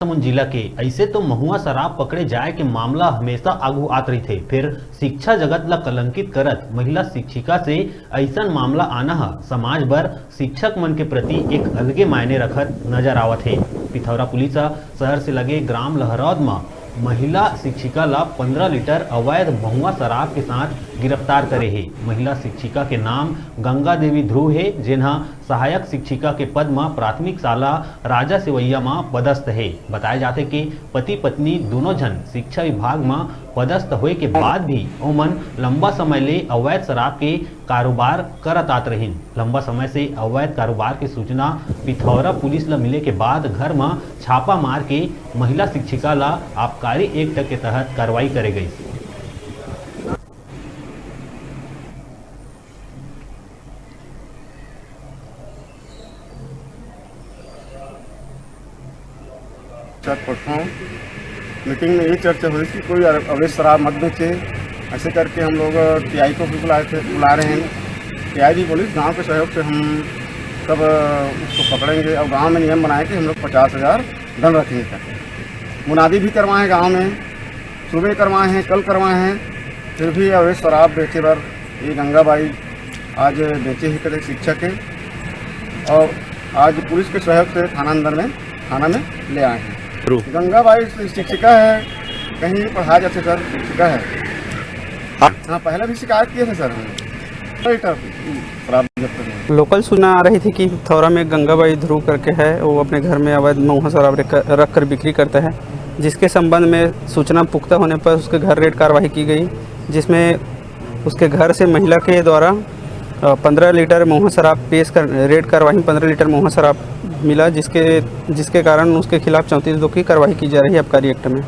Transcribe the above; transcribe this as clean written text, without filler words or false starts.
महासमुंद जिला के ऐसे तो महुआ शराब पकड़े जाए के मामला हमेशा आगू आत रही थे। फिर शिक्षा जगत ला कलंकित करत महिला शिक्षिका से ऐसा मामला आना है समाज भर शिक्षक मन के प्रति एक अलगे मायने रखत नजर आवत है। पिथौरा पुलिस शहर से लगे ग्राम लहरौद में महिला शिक्षिका ला 15 लीटर अवैध महुआ शराब के साथ गिरफ्तार करे है। महिला शिक्षिका के नाम गंगा देवी ध्रुव है, जिन्हा सहायक शिक्षिका के पद में प्राथमिक शाला राजा सेवैया में पदस्थ है। बताया जाते कि पति पत्नी दोनों जन शिक्षा विभाग में पदस्थ होए के बाद भी ओमन लंबा समय ले अवैध शराब के कारोबार करत आत रहीन। लंबा समय से अवैध कारोबार की सूचना पिथौरा पुलिस ला मिले के बाद घर में छापा मार के महिला शिक्षिका ला आबकारी एक्ट के तहत कार्रवाई करे गई। परसों मीटिंग में ये चर्चा हुई कि कोई अवैध शराब मत बेचे। ऐसे करके हम लोग टीआई को भी बुला रहे हैं। टीआई भी पुलिस गांव के सहयोग से हम सब उसको पकड़ेंगे और गांव में नियम बनाए कि हम लोग 50,000 दंड रखेंगे। मुनादी भी करवाएं, गांव में सुबह करवाए हैं, कल करवाए हैं, फिर भी अवैध शराब बेचे पर ये गंगाबाई आज बेचे ही करे शिक्षक है और आज पुलिस के सहयोग से थाना में ले आए हैं। गंगाबाई शिक्षिका है, कहीं भी पढ़ाया जाते सर, शिक्षिका है। हाँ पहले भी शिकायत किए थे सर। लोकल सूचना आ रही थी कि पिथौरा में गंगाबाई ध्रुव करके है, वो अपने घर में अवैध महुआ शराब रख कर बिक्री करता है, जिसके संबंध में सूचना पुख्ता होने पर उसके घर रेड कार्रवाई की गई, जिसमें उसके घर से महिला के द्वारा 15 लीटर महुआ शराब रेड कार्रवाई में 15 लीटर महुआ शराब मिला, जिसके कारण उसके खिलाफ 34 की कार्रवाई की जा रही है आबकारी एक्ट में।